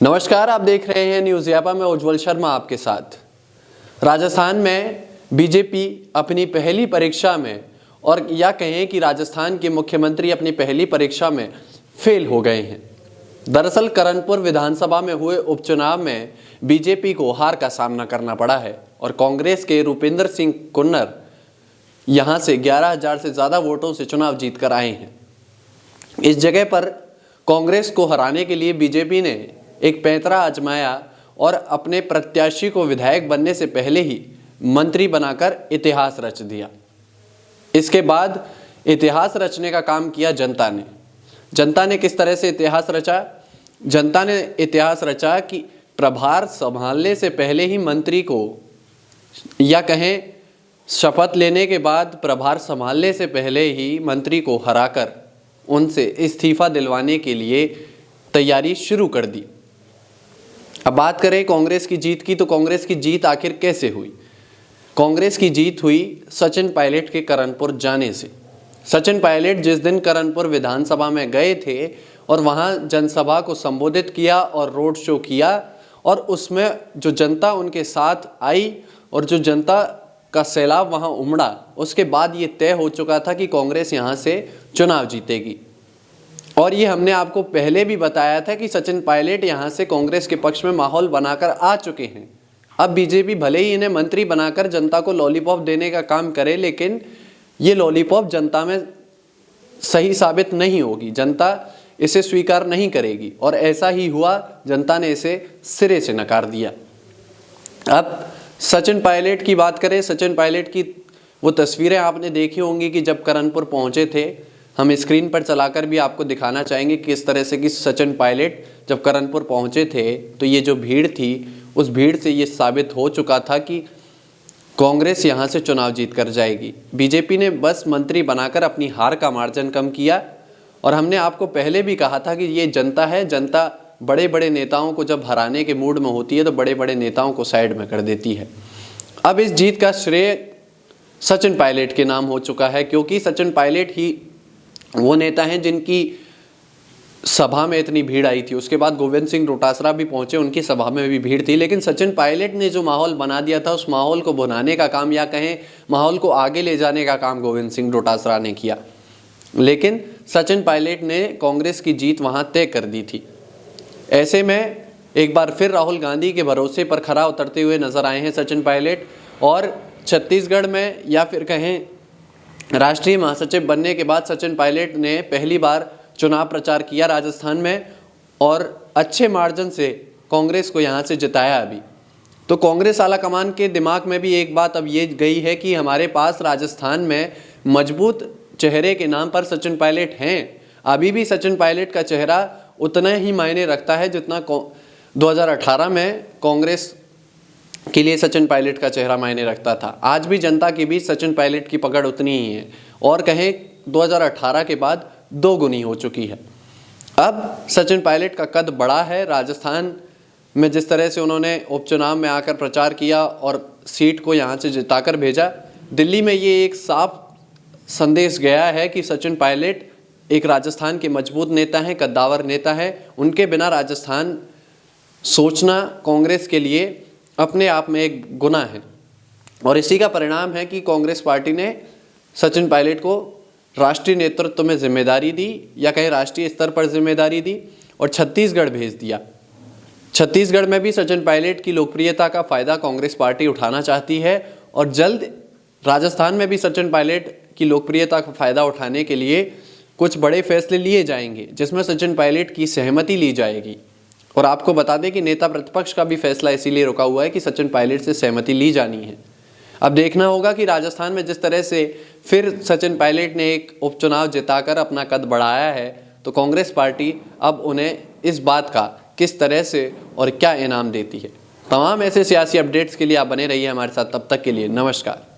नमस्कार, आप देख रहे हैं न्यूज़ यापा में उज्ज्वल शर्मा आपके साथ। राजस्थान में बीजेपी अपनी पहली परीक्षा में, और या कहें कि राजस्थान के मुख्यमंत्री अपनी पहली परीक्षा में फेल हो गए हैं। दरअसल करणपुर विधानसभा में हुए उपचुनाव में बीजेपी को हार का सामना करना पड़ा है और कांग्रेस के रूपिंदर सिंह कुन्नर यहां से 11,000 से ज़्यादा वोटों से चुनाव जीत कर आए हैं। इस जगह पर कांग्रेस को हराने के लिए बीजेपी ने एक पैंतरा आजमाया और अपने प्रत्याशी को विधायक बनने से पहले ही मंत्री बनाकर इतिहास रच दिया। इसके बाद इतिहास रचने का काम किया जनता ने। जनता ने किस तरह से इतिहास रचा? जनता ने इतिहास रचा कि प्रभार संभालने से पहले ही मंत्री को, या कहें शपथ लेने के बाद प्रभार संभालने से पहले ही मंत्री को हराकर उनसे इस्तीफा दिलवाने के लिए तैयारी शुरू कर दी। अब बात करें कांग्रेस की जीत की, तो कांग्रेस की जीत आखिर कैसे हुई? कांग्रेस की जीत हुई सचिन पायलट के करणपुर जाने से। सचिन पायलट जिस दिन करणपुर विधानसभा में गए थे और वहां जनसभा को संबोधित किया और रोड शो किया, और उसमें जो जनता उनके साथ आई और जो जनता का सैलाब वहां उमड़ा, उसके बाद ये तय हो चुका था कि कांग्रेस यहां से चुनाव जीतेगी। और ये हमने आपको पहले भी बताया था कि सचिन पायलट यहाँ से कांग्रेस के पक्ष में माहौल बनाकर आ चुके हैं। अब बीजेपी भले ही इन्हें मंत्री बनाकर जनता को लॉलीपॉप देने का काम करे, लेकिन ये लॉलीपॉप जनता में सही साबित नहीं होगी, जनता इसे स्वीकार नहीं करेगी, और ऐसा ही हुआ। जनता ने इसे सिरे से नकार दिया। अब सचिन पायलट की बात करें, सचिन पायलट की वो तस्वीरें आपने देखी होंगी कि जब करणपुर पहुंचे थे। हम स्क्रीन पर चलाकर भी आपको दिखाना चाहेंगे किस तरह से कि सचिन पायलट जब करणपुर पहुंचे थे तो ये जो भीड़ थी, उस भीड़ से ये साबित हो चुका था कि कांग्रेस यहां से चुनाव जीत कर जाएगी। बीजेपी ने बस मंत्री बनाकर अपनी हार का मार्जिन कम किया, और हमने आपको पहले भी कहा था कि ये जनता है, जनता बड़े बड़े नेताओं को जब हराने के मूड में होती है तो बड़े बड़े नेताओं को साइड में कर देती है। अब इस जीत का श्रेय सचिन पायलट के नाम हो चुका है, क्योंकि सचिन पायलट ही वो नेता हैं जिनकी सभा में इतनी भीड़ आई थी। उसके बाद गोविंद सिंह डोटासरा भी पहुंचे, उनकी सभा में भी भीड़ थी, लेकिन सचिन पायलट ने जो माहौल बना दिया था, उस माहौल को भुनाने का काम, या कहें माहौल को आगे ले जाने का काम गोविंद सिंह डोटासरा ने किया। लेकिन सचिन पायलट ने कांग्रेस की जीत वहां तय कर दी थी। ऐसे में एक बार फिर राहुल गांधी के भरोसे पर खरा उतरते हुए नजर आए हैं सचिन पायलट, और छत्तीसगढ़ में, या फिर कहें राष्ट्रीय महासचिव बनने के बाद सचिन पायलट ने पहली बार चुनाव प्रचार किया राजस्थान में, और अच्छे मार्जिन से कांग्रेस को यहां से जिताया। अभी तो कांग्रेस आला कमान के दिमाग में भी एक बात अब ये गई है कि हमारे पास राजस्थान में मजबूत चेहरे के नाम पर सचिन पायलट हैं। अभी भी सचिन पायलट का चेहरा उतना ही मायने रखता है जितना 2018 में कांग्रेस के लिए सचिन पायलट का चेहरा मायने रखता था। आज भी जनता के बीच सचिन पायलट की पकड़ उतनी ही है, और कहें 2018 के बाद 2 गुनी हो चुकी है। अब सचिन पायलट का कद बड़ा है। राजस्थान में जिस तरह से उन्होंने उपचुनाव में आकर प्रचार किया और सीट को यहाँ से जिताकर भेजा, दिल्ली में ये एक साफ संदेश गया है कि सचिन पायलट एक राजस्थान के मजबूत नेता हैं, कद्दावर नेता हैं। उनके बिना राजस्थान सोचना कांग्रेस के लिए अपने आप में एक गुनाह है, और इसी का परिणाम है कि कांग्रेस पार्टी ने सचिन पायलट को राष्ट्रीय नेतृत्व में जिम्मेदारी दी, या कहीं राष्ट्रीय स्तर पर जिम्मेदारी दी, और छत्तीसगढ़ भेज दिया। छत्तीसगढ़ में भी सचिन पायलट की लोकप्रियता का फायदा कांग्रेस पार्टी उठाना चाहती है, और जल्द राजस्थान में भी सचिन पायलट की लोकप्रियता का फायदा उठाने के लिए कुछ बड़े फैसले लिए जाएंगे, जिसमें सचिन पायलट की सहमति ली जाएगी। और आपको बता दें कि नेता प्रतिपक्ष का भी फैसला इसीलिए रुका हुआ है कि सचिन पायलट से सहमति ली जानी है। अब देखना होगा कि राजस्थान में जिस तरह से फिर सचिन पायलट ने एक उपचुनाव जिताकर अपना कद बढ़ाया है, तो कांग्रेस पार्टी अब उन्हें इस बात का किस तरह से और क्या इनाम देती है। तमाम ऐसे सियासी अपडेट्स के लिए आप बने रहिए हमारे साथ। तब तक के लिए नमस्कार।